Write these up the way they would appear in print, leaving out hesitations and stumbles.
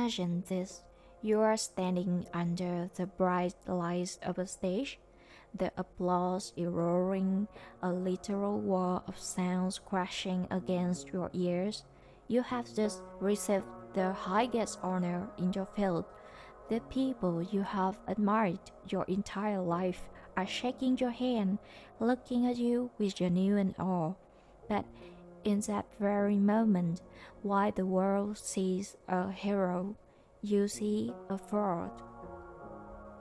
Imagine this. You are standing under the bright lights of a stage, the applause roaring, a literal wall of sounds crashing against your ears. You have just received the highest honor in your field. The people you have admired your entire life are shaking your hand, looking at you with genuine awe. But in that very moment, while the world sees a hero, you see a fraud.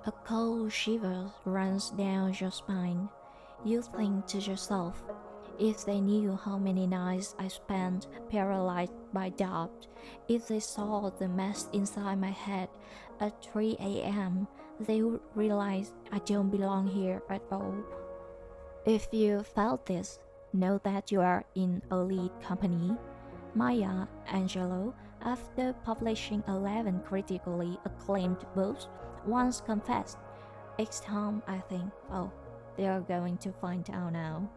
A cold shiver runs down your spine. You think to yourself, if they knew how many nights I spent paralyzed by doubt, if they saw the mess inside my head at 3 a.m., they would realize I don't belong here at all. If you felt this, know that you are in elite company. Maya Angelou, after publishing 11 critically acclaimed books, once confessed, "Each time I think, oh, they are going to find out now."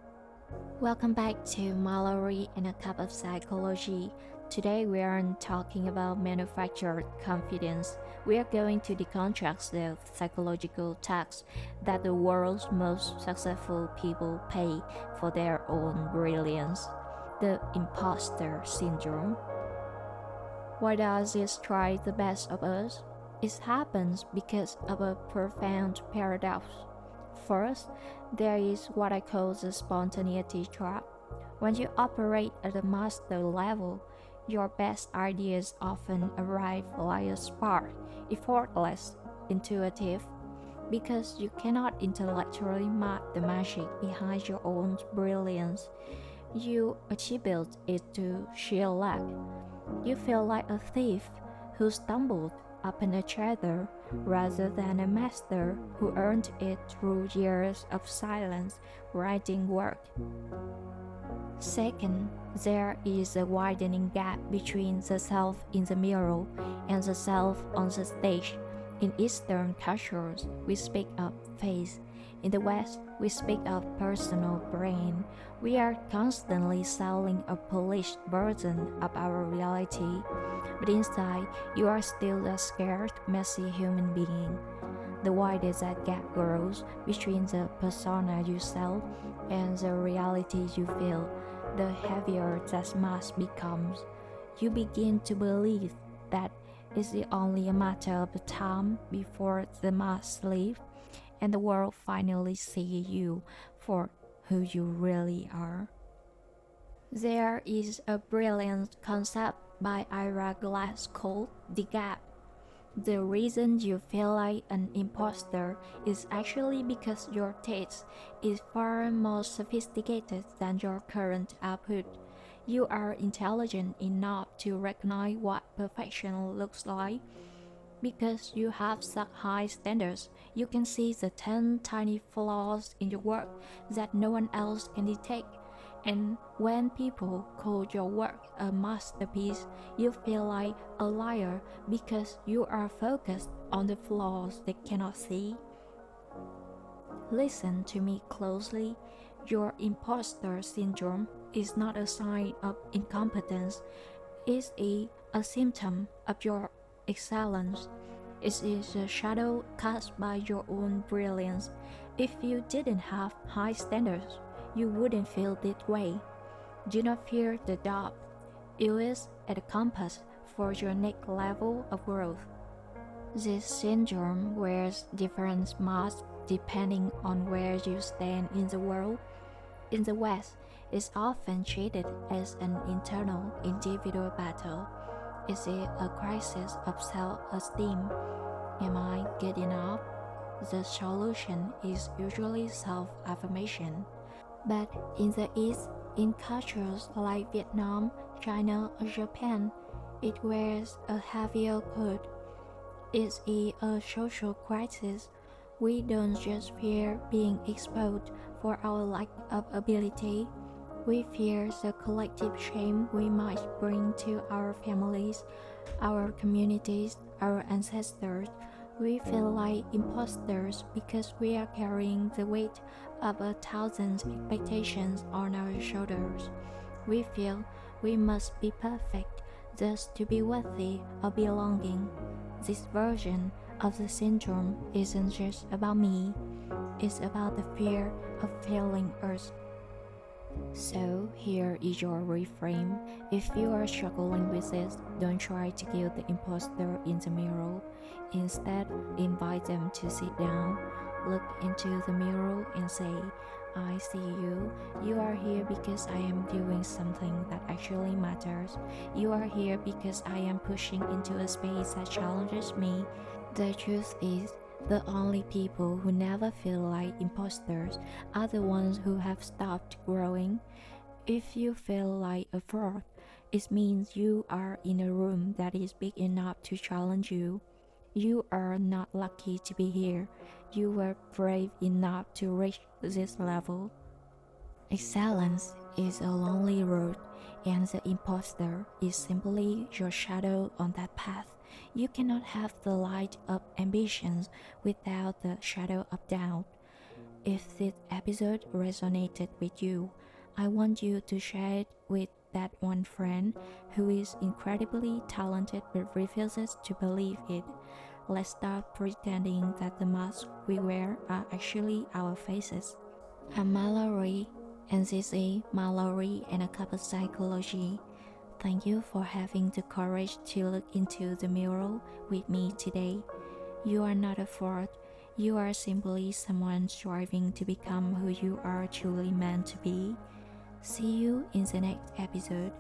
Welcome back to Mallorie and a Cup of Psychology. Today we aren't talking about manufactured confidence. We are going to deconstruct the psychological tax that the world's most successful people pay for their own brilliance, the imposter syndrome. Why does it strike the best of us? It happens because of a profound paradox. First, there is what I call the spontaneity trap. When you operate at a master level, your best ideas often arrive like a spark, effortless, intuitive, because you cannot intellectually map the magic behind your own brilliance. You attribute it to sheer luck. You feel like a thief who stumbled upon a treasure rather than a master who earned it through years of silence writing work. Second, there is a widening gap between the self in the mirror and the self on the stage. In Eastern cultures, we speak of face. In the West, we speak of personal brand. We are constantly selling a polished version of our reality, but inside, you are still a scared, messy human being. The wider that gap grows between the persona you sell and the reality you feel, the heavier that mask becomes. You begin to believe that it's only a matter of time before the mask leaves and the world finally sees you for who you really are. There is a brilliant concept by Ira Glass called the gap. The reason you feel like an imposter is actually because your taste is far more sophisticated than your current output. You are intelligent enough to recognize what perfection looks like. Because you have such high standards, you can see the 10 tiny flaws in your work that no one else can detect. And when people call your work a masterpiece, you feel like a liar because you are focused on the flaws they cannot see. Listen to me closely. Your imposter syndrome is not a sign of incompetence. It's a symptom of your excellence. It is a shadow cast by your own brilliance. If you didn't have high standards, you wouldn't feel that way. Do not fear the dark. Use it as a compass for your next level of growth. This syndrome wears different masks depending on where you stand in the world. In the West, it's often treated as an internal individual battle. Is it a crisis of self-esteem? Am I good enough? The solution is usually self-affirmation. But in the East, in cultures like Vietnam, China, or Japan, it wears a heavier coat. It's a social crisis. We don't just fear being exposed for our lack of ability. We fear the collective shame we might bring to our families, our communities, our ancestors. We feel like imposters because we are carrying the weight of 1,000 expectations on our shoulders. We feel we must be perfect, just to be worthy of belonging. This version of the syndrome isn't just about me, it's about the fear of failing us. So, here is your reframe. If you are struggling with this, don't try to kill the imposter in the mirror. Instead, invite them to sit down, look into the mirror, and say, I see you. You are here because I am doing something that actually matters. You are here because I am pushing into a space that challenges me. The truth is, the only people who never feel like imposters are the ones who have stopped growing. If you feel like a fraud, it means you are in a room that is big enough to challenge you. You are not lucky to be here. You were brave enough to reach this level. Excellence is a lonely road, and the imposter is simply your shadow on that path. You cannot have the light of ambitions without the shadow of doubt. If this episode resonated with you, I want you to share it with that one friend who is incredibly talented but refuses to believe it. Let's stop pretending that the masks we wear are actually our faces. I'm Mallorie, and this is Mallorie and a cup of psychology. Thank you for having the courage to look into the mirror with me today. You are not a fraud. You are simply someone striving to become who you are truly meant to be. See you in the next episode.